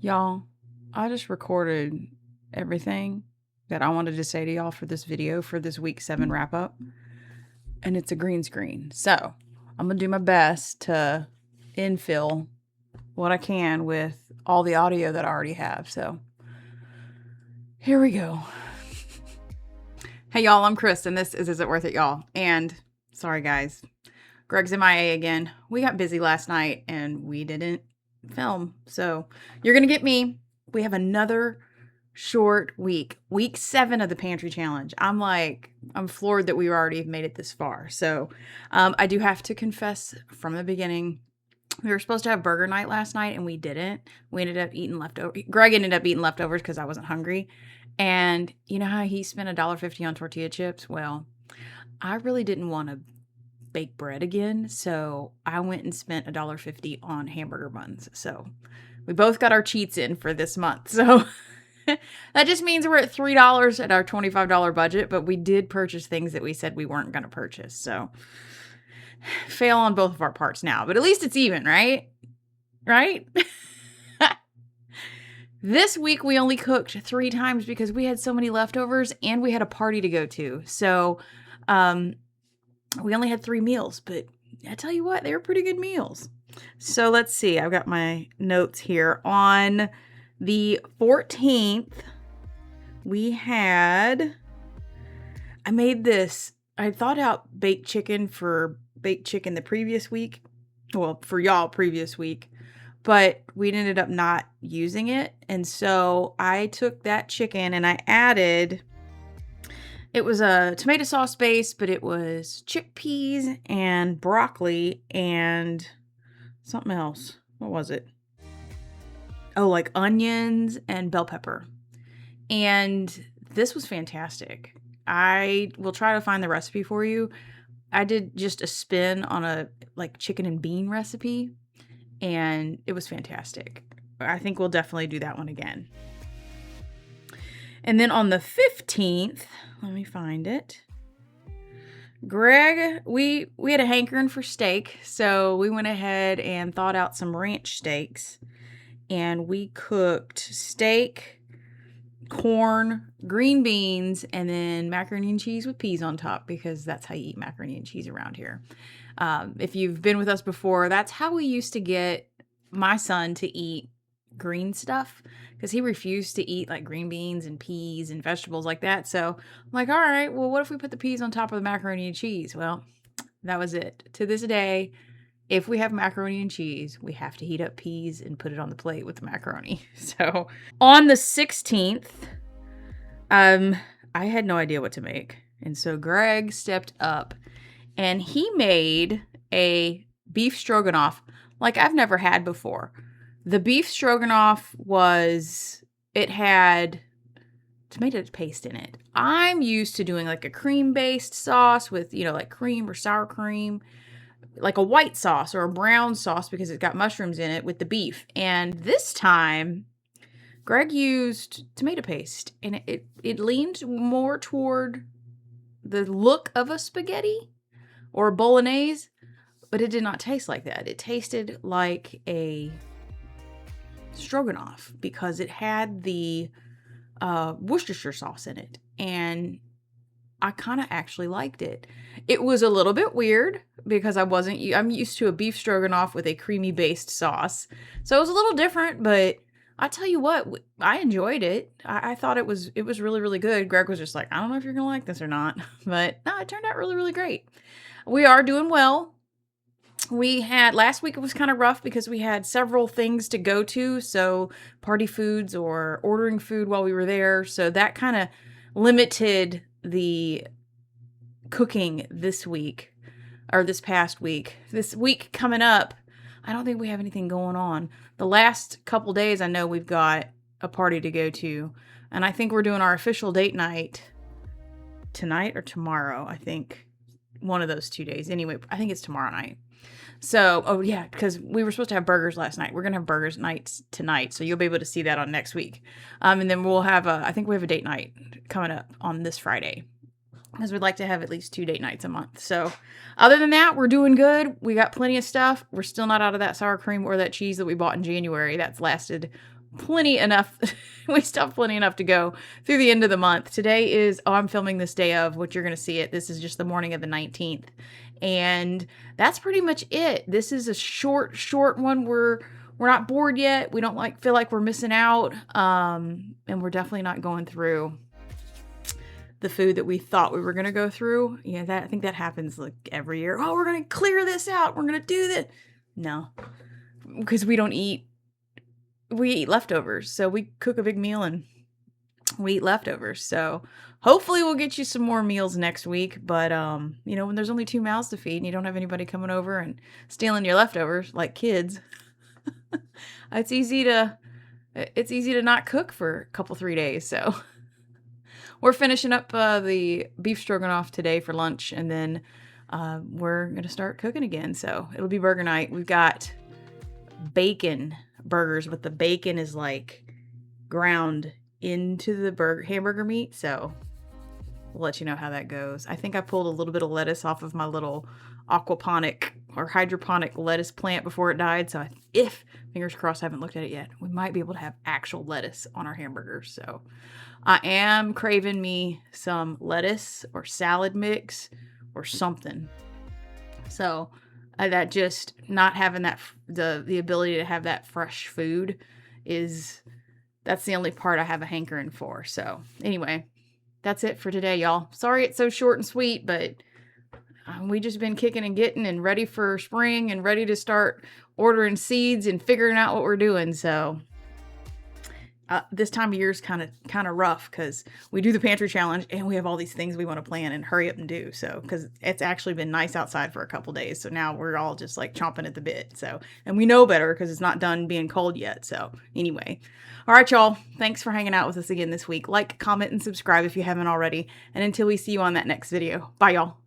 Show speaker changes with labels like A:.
A: Y'all, I just recorded everything that I wanted to say to y'all for this video for this week 7 wrap up, and it's a green screen. So I'm gonna do my best to infill what I can with all the audio that I already have. So here we go. Hey y'all, I'm Chris, and this is It Worth It, y'all? And sorry guys, Greg's MIA again. We got busy last night and we didn't film, so you're gonna get me. We have another short week 7 of the Pantry challenge. I'm floored that we already made it this far. So I do have to confess from the beginning, we were supposed to have burger night last night and we didn't. We ended up eating leftovers. Greg ended up eating leftovers because I wasn't hungry. And you know how he spent $1.50 on tortilla chips? Well, I really didn't want to bake bread again, so I went and spent $1.50 on hamburger buns. So we both got our cheats in for this month. So that just means we're at $3 at our $25 budget, but we did purchase things that we said we weren't going to purchase. So fail on both of our parts now, but at least it's even, right? Right? This week we only cooked 3 times because we had so many leftovers and we had a party to go to. So we only had 3 meals, but I tell you what, they were pretty good meals. So let's see. I've got my notes here. On the 14th, I made this. I thought out baked chicken the previous week. Well, for y'all previous week, but we ended up not using it. And so I took that chicken and I added, it was a tomato sauce base, but it was chickpeas and broccoli and something else. What was it? Oh, like onions and bell pepper. And this was fantastic. I will try to find the recipe for you. I did just a spin on a chicken and bean recipe, and it was fantastic. I think we'll definitely do that one again. And then on the 15th, let me find it. Greg, we had a hankering for steak, so we went ahead and thawed out some ranch steaks, and we cooked steak, corn, green beans, and then macaroni and cheese with peas on top, because that's how you eat macaroni and cheese around here. If you've been with us before, that's how we used to get my son to eat green stuff, because he refused to eat like green beans and peas and vegetables like that. So I'm like, all right, well, what if we put the peas on top of the macaroni and cheese? Well, that was it. To this day, if we have macaroni and cheese, we have to heat up peas and put it on the plate with the macaroni. So on the 16th, I had no idea what to make. And so Greg stepped up and he made a beef stroganoff like I've never had before. The beef stroganoff it had tomato paste in it. I'm used to doing like a cream-based sauce with, like cream or sour cream, like a white sauce or a brown sauce because it's got mushrooms in it with the beef. And this time, Greg used tomato paste, and it leaned more toward the look of a spaghetti or a bolognese, but it did not taste like that. It tasted like a stroganoff because it had the Worcestershire sauce in it, and I kind of actually liked it. It was a little bit weird because I'm used to a beef stroganoff with a creamy based sauce, so it was a little different, but I tell you what, I enjoyed it. I thought it was really, really good. Greg was just like, I don't know if you're gonna like this or not, but no, it turned out really, really great. We are doing well. Last week it was kind of rough because we had several things to go to, so party foods or ordering food while we were there, so that kind of limited the cooking this week, or this past week. This week coming up, I don't think we have anything going on. The last couple days, I know we've got a party to go to, and I think we're doing our official date night tonight or tomorrow. I think one of those 2 days. Anyway, I think it's tomorrow night. So, oh yeah, because we were supposed to have burgers last night. We're going to have burgers nights tonight, so you'll be able to see that on next week. And then we'll have I think we have a date night coming up on this Friday, because we'd like to have at least 2 date nights a month. So other than that, we're doing good. We got plenty of stuff. We're still not out of that sour cream or that cheese that we bought in January. That's lasted plenty enough. We still have plenty enough to go through the end of the month. Today is, I'm filming this day of, which you're going to see it. This is just the morning of the 19th. And that's pretty much it. This is a short one. We're not bored yet. We don't feel like we're missing out. And we're definitely not going through the food that we thought we were going to go through. Yeah, I think that happens like every year. Oh, we're going to clear this out. We're going to do this. No, because we eat leftovers. So we cook a big meal and we eat leftovers. So hopefully we'll get you some more meals next week. But, when there's only 2 mouths to feed and you don't have anybody coming over and stealing your leftovers like kids, it's easy to not cook for a couple, 3 days. So we're finishing up the beef stroganoff today for lunch, and then we're going to start cooking again. So it'll be burger night. We've got bacon burgers, but the bacon is like ground into the hamburger meat. So we'll let you know how that goes. I think I pulled a little bit of lettuce off of my little aquaponic or hydroponic lettuce plant before it died. So if, fingers crossed, I haven't looked at it yet, we might be able to have actual lettuce on our hamburgers. So I am craving me some lettuce or salad mix or something. So that just not having that, the ability to have that fresh food that's the only part I have a hankering for. So anyway, that's it for today, y'all. Sorry it's so short and sweet, but we just been kicking and getting and ready for spring and ready to start ordering seeds and figuring out what we're doing. So this time of year is kind of rough because we do the pantry challenge and we have all these things we want to plan and hurry up and do. So because it's actually been nice outside for a couple days, so now we're all just like chomping at the bit. So, and we know better because it's not done being cold yet. So anyway, all right, y'all. Thanks for hanging out with us again this week. Like, comment, and subscribe if you haven't already. And until we see you on that next video, bye, y'all.